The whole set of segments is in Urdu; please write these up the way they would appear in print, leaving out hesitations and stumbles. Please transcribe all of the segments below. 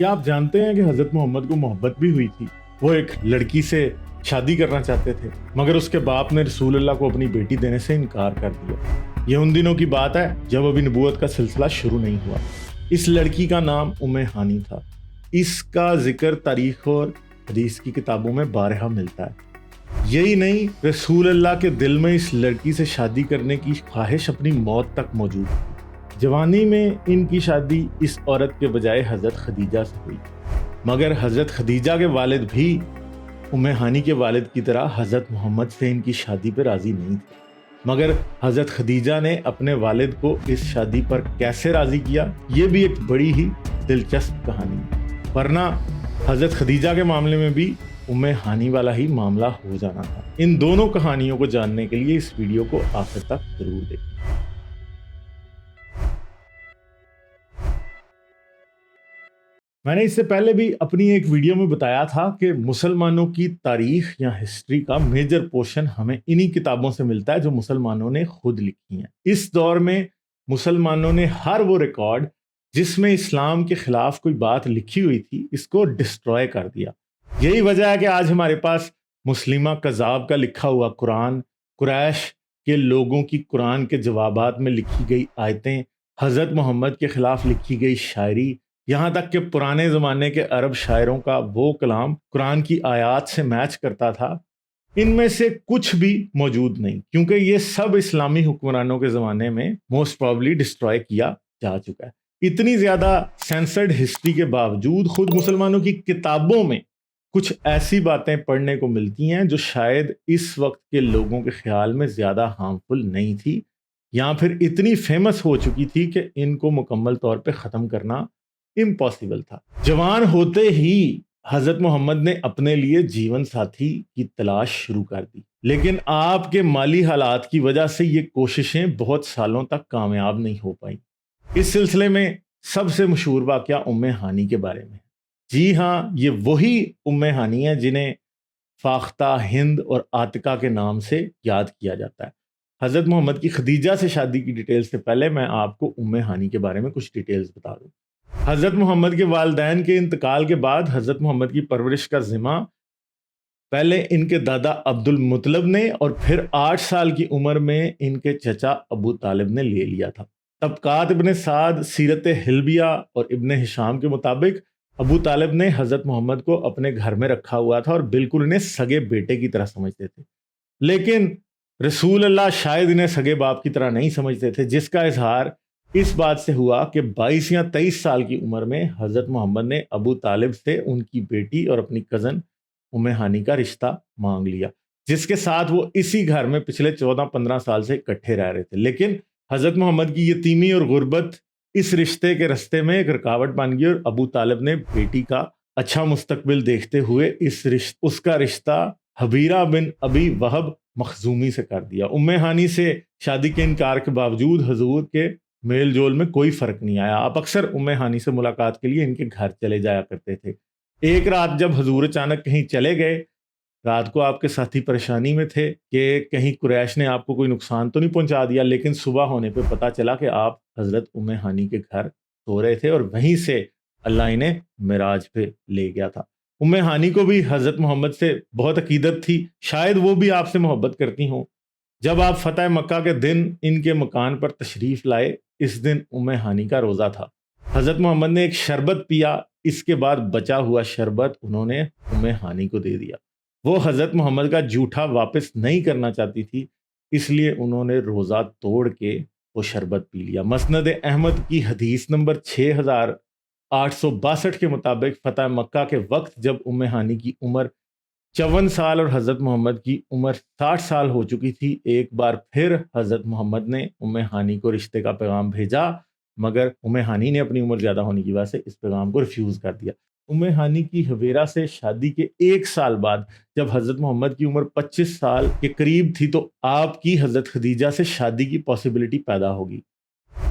کیا آپ جانتے ہیں کہ حضرت محمد کو محبت بھی ہوئی تھی؟ وہ ایک لڑکی سے شادی کرنا چاہتے تھے مگر اس کے باپ نے رسول اللہ کو اپنی بیٹی دینے سے انکار کر دیا۔ یہ ان دنوں کی بات ہے جب ابھی نبوت کا سلسلہ شروع نہیں ہوا۔ اس لڑکی کا نام ام ہانی تھا۔ اس کا ذکر تاریخ اور حدیث کی کتابوں میں بارہا ملتا ہے۔ یہی نہیں، رسول اللہ کے دل میں اس لڑکی سے شادی کرنے کی خواہش اپنی موت تک موجود تھی۔ جوانی میں ان کی شادی اس عورت کے بجائے حضرت خدیجہ سے ہوئی، مگر حضرت خدیجہ کے والد بھی ام ہانی کے والد کی طرح حضرت محمد سے ان کی شادی پر راضی نہیں تھے۔ مگر حضرت خدیجہ نے اپنے والد کو اس شادی پر کیسے راضی کیا، یہ بھی ایک بڑی ہی دلچسپ کہانی ہے، ورنہ حضرت خدیجہ کے معاملے میں بھی ام ہانی والا ہی معاملہ ہو جانا تھا۔ ان دونوں کہانیوں کو جاننے کے لیے اس ویڈیو کو آخر تک ضرور دیکھیں۔ میں نے اس سے پہلے بھی اپنی ایک ویڈیو میں بتایا تھا کہ مسلمانوں کی تاریخ یا ہسٹری کا میجر پورشن ہمیں انہی کتابوں سے ملتا ہے جو مسلمانوں نے خود لکھی ہیں۔ اس دور میں مسلمانوں نے ہر وہ ریکارڈ جس میں اسلام کے خلاف کوئی بات لکھی ہوئی تھی اس کو ڈسٹروائے کر دیا۔ یہی وجہ ہے کہ آج ہمارے پاس مسلمہ کذاب کا لکھا ہوا قرآن، قریش کے لوگوں کی قرآن کے جوابات میں لکھی گئی آیتیں، حضرت محمد کے خلاف لکھی گئی شاعری، یہاں تک کہ پرانے زمانے کے عرب شاعروں کا وہ کلام قرآن کی آیات سے میچ کرتا تھا، ان میں سے کچھ بھی موجود نہیں، کیونکہ یہ سب اسلامی حکمرانوں کے زمانے میں موسٹ پروبلی ڈسٹروائے کیا جا چکا ہے۔ اتنی زیادہ سینسرڈ ہسٹری کے باوجود خود مسلمانوں کی کتابوں میں کچھ ایسی باتیں پڑھنے کو ملتی ہیں جو شاید اس وقت کے لوگوں کے خیال میں زیادہ ہارمفل نہیں تھی، یا پھر اتنی فیمس ہو چکی تھی کہ ان کو مکمل طور پہ ختم کرنا امپاسبل تھا۔ جوان ہوتے ہی حضرت محمد نے اپنے لیے جیون ساتھی کی تلاش شروع کر دی، لیکن آپ کے مالی حالات کی وجہ سے یہ کوششیں بہت سالوں تک کامیاب نہیں ہو پائیں۔ اس سلسلے میں سب سے مشہور واقعہ ام ہانی کے بارے میں۔ جی ہاں، یہ وہی ام ہانی ہے جنہیں فاختہ، ہند اور عاتکہ کے نام سے یاد کیا جاتا ہے۔ حضرت محمد کی خدیجہ سے شادی کی ڈیٹیل سے پہلے میں آپ کو ام ہانی کے بارے میں کچھ ڈیٹیلز بتا دوں۔ حضرت محمد کے والدین کے انتقال کے بعد حضرت محمد کی پرورش کا ذمہ پہلے ان کے دادا عبد المطلب نے اور پھر 8 سال کی عمر میں ان کے چچا ابو طالب نے لے لیا تھا۔ طبقات ابن سعد، سیرت حلبیہ اور ابن ہشام کے مطابق ابو طالب نے حضرت محمد کو اپنے گھر میں رکھا ہوا تھا اور بالکل انہیں سگے بیٹے کی طرح سمجھتے تھے، لیکن رسول اللہ شاید انہیں سگے باپ کی طرح نہیں سمجھتے تھے، جس کا اظہار اس بات سے ہوا کہ 22 یا 23 سال کی عمر میں حضرت محمد نے ابو طالب سے ان کی بیٹی اور اپنی کزن ام ہانی کا رشتہ مانگ لیا، جس کے ساتھ وہ اسی گھر میں پچھلے 14-15 سال سے اکٹھے رہ رہے تھے۔ لیکن حضرت محمد کی یتیمی اور غربت اس رشتے کے رستے میں ایک رکاوٹ بن گئی، اور ابو طالب نے بیٹی کا اچھا مستقبل دیکھتے ہوئے اس کا رشتہ حبیرہ بن ابی وہب مخزومی سے کر دیا۔ ام ہانی سے شادی کے انکار کے باوجود حضور کے میل جول میں کوئی فرق نہیں آیا۔ آپ اکثر ام ہانی سے ملاقات کے لیے ان کے گھر چلے جایا کرتے تھے۔ ایک رات جب حضور اچانک کہیں چلے گئے، رات کو آپ کے ساتھی پریشانی میں تھے کہ کہیں قریش نے آپ کو کوئی نقصان تو نہیں پہنچا دیا، لیکن صبح ہونے پہ پتہ چلا کہ آپ حضرت ام ہانی کے گھر سو رہے تھے اور وہیں سے اللہ انہیں معراج پہ لے گیا تھا۔ ام ہانی کو بھی حضرت محمد سے بہت عقیدت تھی، شاید وہ بھی آپ سے محبت کرتی ہوں۔ جب آپ فتح مکہ کے دن ان کے مکان پر تشریف لائے، اس دن ام ہانی کا روزہ تھا۔ حضرت محمد نے ایک شربت پیا، اس کے بعد بچا ہوا شربت انہوں نے ام ہانی کو دے دیا۔ وہ حضرت محمد کا جھوٹا واپس نہیں کرنا چاہتی تھی، اس لیے انہوں نے روزہ توڑ کے وہ شربت پی لیا۔ مسند احمد کی حدیث نمبر 6862 کے مطابق فتح مکہ کے وقت جب ام ہانی کی عمر 54 سال اور حضرت محمد کی عمر 60 سال ہو چکی تھی، ایک بار پھر حضرت محمد نے ام ہانی کو رشتے کا پیغام بھیجا، مگر ام ہانی نے اپنی عمر زیادہ ہونے کی وجہ سے اس پیغام کو ریفیوز کر دیا۔ ام ہانی کی حبیرہ سے شادی کے 1 سال بعد جب حضرت محمد کی عمر 25 سال کے قریب تھی تو آپ کی حضرت خدیجہ سے شادی کی پاسبلٹی پیدا ہوگی۔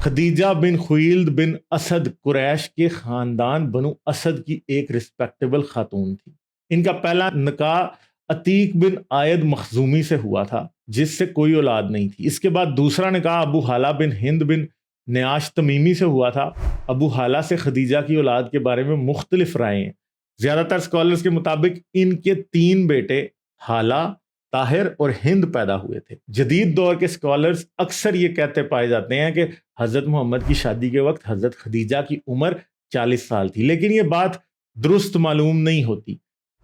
خدیجہ بن خویلد بن اسد قریش کے خاندان بنو اسد کی ایک رسپیکٹیبل خاتون تھی۔ ان کا پہلا نکاح عتیق بن عائد مخزومی سے ہوا تھا، جس سے کوئی اولاد نہیں تھی۔ اس کے بعد دوسرا نکاح ابو حالہ بن ہند بن نیاش تمیمی سے ہوا تھا۔ ابو حالہ سے خدیجہ کی اولاد کے بارے میں مختلف رائے ہیں۔ زیادہ تر اسکالرز کے مطابق ان کے 3 بیٹے حالہ، طاہر اور ہند پیدا ہوئے تھے۔ جدید دور کے اسکالرز اکثر یہ کہتے پائے جاتے ہیں کہ حضرت محمد کی شادی کے وقت حضرت خدیجہ کی عمر 40 سال تھی، لیکن یہ بات درست معلوم نہیں ہوتی۔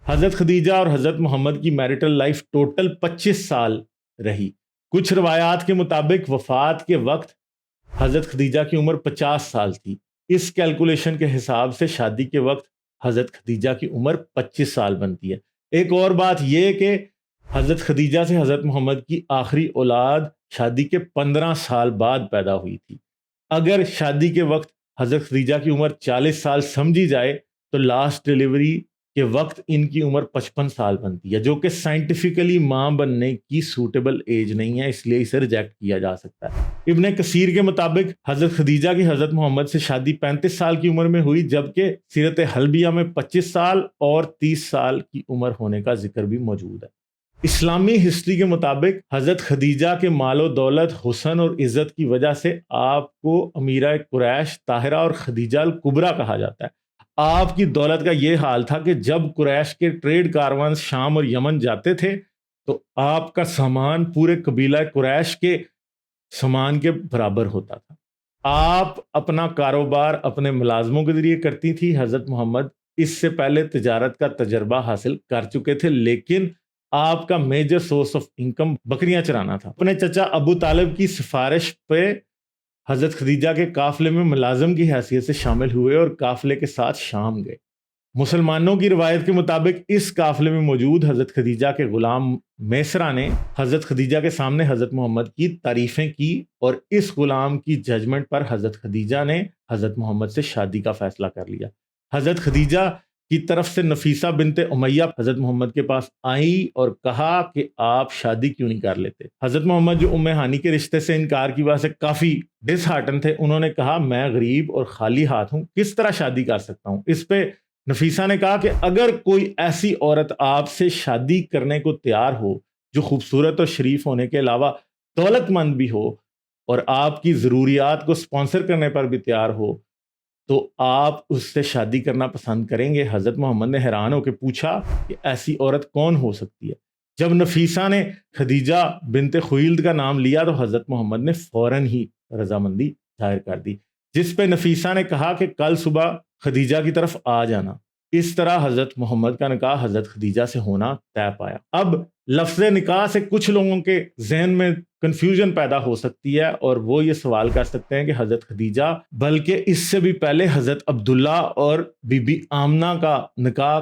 حضرت خدیجہ اور حضرت محمد کی میرٹل لائف ٹوٹل 25 سال رہی۔ کچھ روایات کے مطابق وفات کے وقت حضرت خدیجہ کی عمر 50 سال تھی۔ اس کیلکولیشن کے حساب سے شادی کے وقت حضرت خدیجہ کی عمر 25 سال بنتی ہے۔ ایک اور بات یہ کہ حضرت خدیجہ سے حضرت محمد کی آخری اولاد شادی کے 15 سال بعد پیدا ہوئی تھی۔ اگر شادی کے وقت حضرت خدیجہ کی عمر 40 سال سمجھی جائے تو لاسٹ ڈیلیوری کے وقت ان کی عمر 55 سال بنتی ہے، جو کہ سائنٹیفکلی ماں بننے کی سوٹیبل ایج نہیں ہے، اس لیے اسے ریجیکٹ کیا جا سکتا ہے۔ ابن کثیر کے مطابق حضرت خدیجہ کی حضرت محمد سے شادی 35 سال کی عمر میں ہوئی، جبکہ سیرت حلبیہ میں 25 سال اور 30 سال کی عمر ہونے کا ذکر بھی موجود ہے۔ اسلامی ہسٹری کے مطابق حضرت خدیجہ کے مال و دولت، حسن اور عزت کی وجہ سے آپ کو امیرہ قریش طاہرہ اور خدیجہ الکبریٰ کہا جاتا ہے۔ آپ کی دولت کا یہ حال تھا کہ جب قریش کے ٹریڈ کاروان شام اور یمن جاتے تھے تو آپ کا سامان پورے قبیلہ قریش کے سامان کے برابر ہوتا تھا۔ آپ اپنا کاروبار اپنے ملازموں کے ذریعے کرتی تھی۔ حضرت محمد اس سے پہلے تجارت کا تجربہ حاصل کر چکے تھے، لیکن آپ کا میجر سورس آف انکم بکریاں چرانا تھا۔ اپنے چچا ابو طالب کی سفارش پہ حضرت خدیجہ کے قافلے میں ملازم کی حیثیت سے شامل ہوئے اور قافلے کے ساتھ شام گئے۔ مسلمانوں کی روایت کے مطابق اس قافلے میں موجود حضرت خدیجہ کے غلام میسرہ نے حضرت خدیجہ کے سامنے حضرت محمد کی تعریفیں کی اور اس غلام کی ججمنٹ پر حضرت خدیجہ نے حضرت محمد سے شادی کا فیصلہ کر لیا۔ حضرت خدیجہ کی طرف سے نفیسہ بنت امیہ حضرت محمد کے پاس آئی اور کہا کہ آپ شادی کیوں نہیں کر لیتے۔ حضرت محمد جو ام ہانی کے رشتے سے انکار کی وجہ سے کافی ڈس ہارٹن تھے، انہوں نے کہا میں غریب اور خالی ہاتھ ہوں، کس طرح شادی کر سکتا ہوں۔ اس پہ نفیسہ نے کہا کہ اگر کوئی ایسی عورت آپ سے شادی کرنے کو تیار ہو جو خوبصورت اور شریف ہونے کے علاوہ دولت مند بھی ہو اور آپ کی ضروریات کو سپانسر کرنے پر بھی تیار ہو تو آپ اس سے شادی کرنا پسند کریں گے۔ حضرت محمد نے حیران ہو کے پوچھا کہ ایسی عورت کون ہو سکتی ہے۔ جب نفیسہ نے خدیجہ بنت خویلد کا نام لیا تو حضرت محمد نے فوراً ہی رضامندی ظاہر کر دی، جس پہ نفیسہ نے کہا کہ کل صبح خدیجہ کی طرف آ جانا۔ اس طرح حضرت محمد کا نکاح حضرت خدیجہ سے ہونا طے پایا۔ اب لفظ نکاح سے کچھ لوگوں کے ذہن میں کنفیوژن پیدا ہو سکتی ہے اور وہ یہ سوال کر سکتے ہیں کہ حضرت خدیجہ بلکہ اس سے بھی پہلے حضرت عبداللہ اور بی بی آمنہ کا نکاح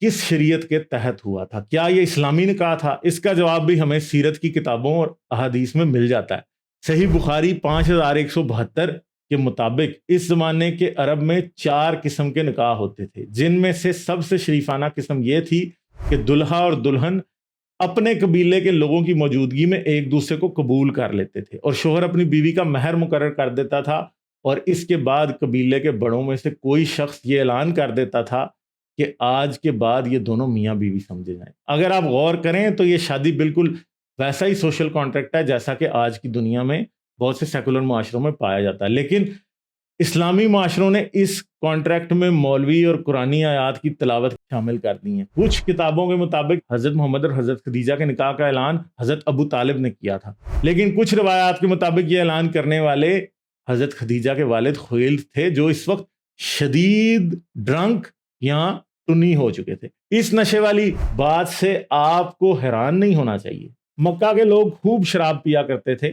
کس شریعت کے تحت ہوا تھا؟ کیا یہ اسلامی نکاح تھا؟ اس کا جواب بھی ہمیں سیرت کی کتابوں اور احادیث میں مل جاتا ہے۔ صحیح بخاری 5172 کے مطابق اس زمانے کے عرب میں 4 قسم کے نکاح ہوتے تھے، جن میں سے سب سے شریفانہ قسم یہ تھی کہ دلہا اور دلہن اپنے قبیلے کے لوگوں کی موجودگی میں ایک دوسرے کو قبول کر لیتے تھے اور شوہر اپنی بیوی کا مہر مقرر کر دیتا تھا اور اس کے بعد قبیلے کے بڑوں میں سے کوئی شخص یہ اعلان کر دیتا تھا کہ آج کے بعد یہ دونوں میاں بیوی سمجھے جائیں۔ اگر آپ غور کریں تو یہ شادی بالکل ویسا ہی سوشل کانٹریکٹ ہے جیسا کہ آج کی دنیا میں بہت سے سیکولر معاشروں میں پایا جاتا ہے، لیکن اسلامی معاشروں نے اس کانٹریکٹ میں مولوی اور قرآنی آیات کی تلاوت شامل کر دی ہیں۔ کچھ کتابوں کے مطابق حضرت محمد اور حضرت خدیجہ کے نکاح کا اعلان حضرت ابو طالب نے کیا تھا، لیکن کچھ روایات کے مطابق یہ اعلان کرنے والے حضرت خدیجہ کے والد خویلد تھے، جو اس وقت شدید ڈرنک یا ٹنی ہو چکے تھے۔ اس نشے والی بات سے آپ کو حیران نہیں ہونا چاہیے۔ مکہ کے لوگ خوب شراب پیا کرتے تھے،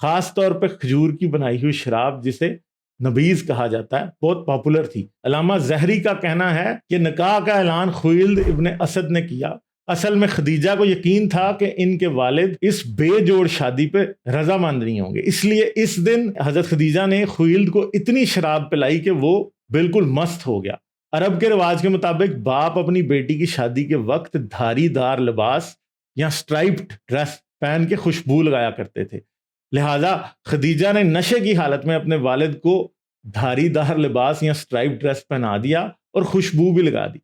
خاص طور پہ کھجور کی بنائی ہوئی شراب جسے نبیذ کہا جاتا ہے بہت پاپولر تھی۔ علامہ زہری کا کہنا ہے کہ نکاح کا اعلان خویلد ابن اسد نے کیا۔ اصل میں خدیجہ کو یقین تھا کہ ان کے والد اس بے جوڑ شادی پہ رضامند نہیں ہوں گے، اس لیے اس دن حضرت خدیجہ نے خویلد کو اتنی شراب پلائی کہ وہ بالکل مست ہو گیا۔ عرب کے رواج کے مطابق باپ اپنی بیٹی کی شادی کے وقت دھاری دار لباس یا سٹرائپڈ ڈریس پہن کے خوشبو لگایا کرتے تھے، لہٰذا خدیجہ نے نشے کی حالت میں اپنے والد کو دھاری دار لباس یا سٹرائپ ڈریس پہنا دیا اور خوشبو بھی لگا دی۔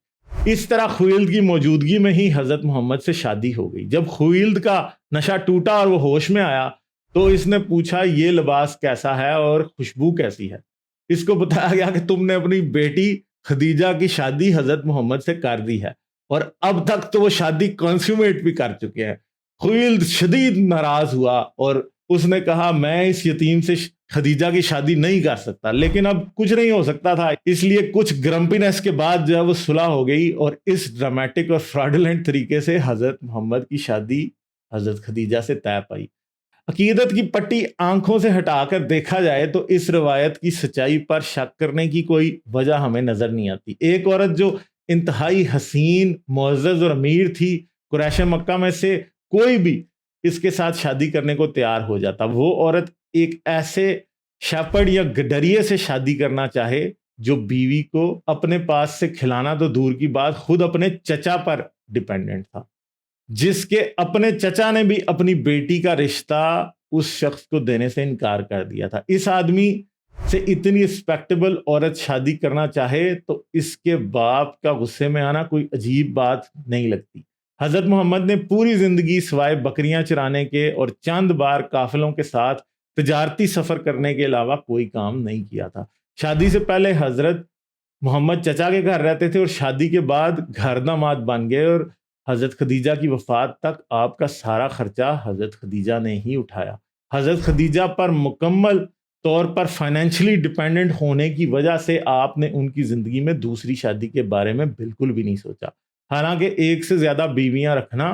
اس طرح خویلد کی موجودگی میں ہی حضرت محمد سے شادی ہو گئی۔ جب خویلد کا نشہ ٹوٹا اور وہ ہوش میں آیا تو اس نے پوچھا یہ لباس کیسا ہے اور خوشبو کیسی ہے. اس کو بتایا گیا کہ تم نے اپنی بیٹی خدیجہ کی شادی حضرت محمد سے کر دی ہے اور اب تک تو وہ شادی کنسیومیٹ بھی کر چکے ہیں. خلیل شدید ناراض ہوا اور اس نے کہا میں اس یتیم سے خدیجہ کی شادی نہیں کر سکتا. لیکن اب کچھ نہیں ہو سکتا تھا، اس لیے کچھ گرمپینس کے بعد جو ہے وہ صلح ہو گئی اور اس ڈرامیٹک اور فراڈولنٹ طریقے سے حضرت محمد کی شادی حضرت خدیجہ سے طے پائی. عقیدت کی پٹی آنکھوں سے ہٹا کر دیکھا جائے تو اس روایت کی سچائی پر شک کرنے کی کوئی وجہ ہمیں نظر نہیں آتی. ایک عورت جو انتہائی حسین، معزز اور امیر تھی، قریش مکہ میں سے کوئی بھی اس کے ساتھ شادی کرنے کو تیار ہو جاتا. وہ عورت ایک ایسے شیپرڈ یا گڈریے سے شادی کرنا چاہے جو بیوی کو اپنے پاس سے کھلانا تو دور کی بات خود اپنے چچا پر ڈیپینڈنٹ تھا، جس کے اپنے چچا نے بھی اپنی بیٹی کا رشتہ اس شخص کو دینے سے انکار کر دیا تھا. اس آدمی سے اتنی رسپیکٹیبل عورت شادی کرنا چاہے تو اس کے باپ کا غصے میں آنا کوئی عجیب بات نہیں لگتی. حضرت محمد نے پوری زندگی سوائے بکریاں چرانے کے اور چند بار قافلوں کے ساتھ تجارتی سفر کرنے کے علاوہ کوئی کام نہیں کیا تھا. شادی سے پہلے حضرت محمد چچا کے گھر رہتے تھے اور شادی کے بعد گھر داماد بن گئے اور حضرت خدیجہ کی وفات تک آپ کا سارا خرچہ حضرت خدیجہ نے ہی اٹھایا. حضرت خدیجہ پر مکمل طور پر فائنینشلی ڈیپینڈنٹ ہونے کی وجہ سے آپ نے ان کی زندگی میں دوسری شادی کے بارے میں بالکل بھی نہیں سوچا. حالانکہ ایک سے زیادہ بیویاں رکھنا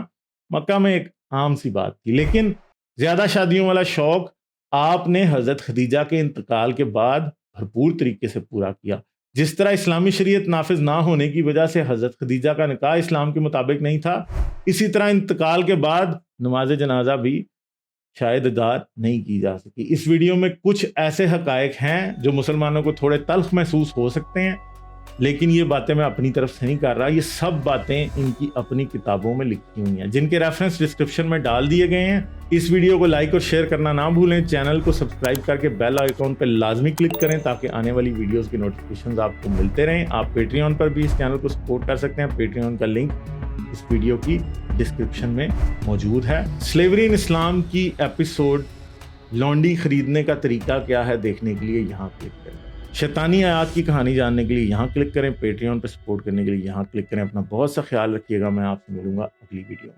مکہ میں ایک عام سی بات تھی، لیکن زیادہ شادیوں والا شوق آپ نے حضرت خدیجہ کے انتقال کے بعد بھرپور طریقے سے پورا کیا. جس طرح اسلامی شریعت نافذ نہ ہونے کی وجہ سے حضرت خدیجہ کا نکاح اسلام کے مطابق نہیں تھا، اسی طرح انتقال کے بعد نماز جنازہ بھی شاید ادا نہیں کی جا سکی. اس ویڈیو میں کچھ ایسے حقائق ہیں جو مسلمانوں کو تھوڑے تلخ محسوس ہو سکتے ہیں، لیکن یہ باتیں میں اپنی طرف سے نہیں کر رہا. یہ سب باتیں ان کی اپنی کتابوں میں لکھی ہوئی ہیں جن کے ریفرنس ڈسکرپشن میں ڈال دیے گئے ہیں. اس ویڈیو کو لائک اور شیئر کرنا نہ بھولیں. چینل کو سبسکرائب کر کے بیل آئیکن پہ لازمی کلک کریں تاکہ آنے والی ویڈیوز کی نوٹیفیکیشنز آپ کو ملتے رہیں. آپ پیٹریون پر بھی اس چینل کو سپورٹ کر سکتے ہیں. پیٹریون کا لنک اس ویڈیو کی ڈسکرپشن میں موجود ہے. سلیوری ان اسلام کی ایپیسوڈ لونڈی خریدنے کا طریقہ کیا ہے دیکھنے کے لیے یہاں کلک کریں. شیطانی آیات کی کہانی جاننے کے لیے یہاں کلک کریں. پیٹریون پہ سپورٹ کرنے کے لیے یہاں کلک کریں. اپنا بہت سا خیال رکھیے گا. میں آپ سے ملوں گا اگلی ویڈیو میں.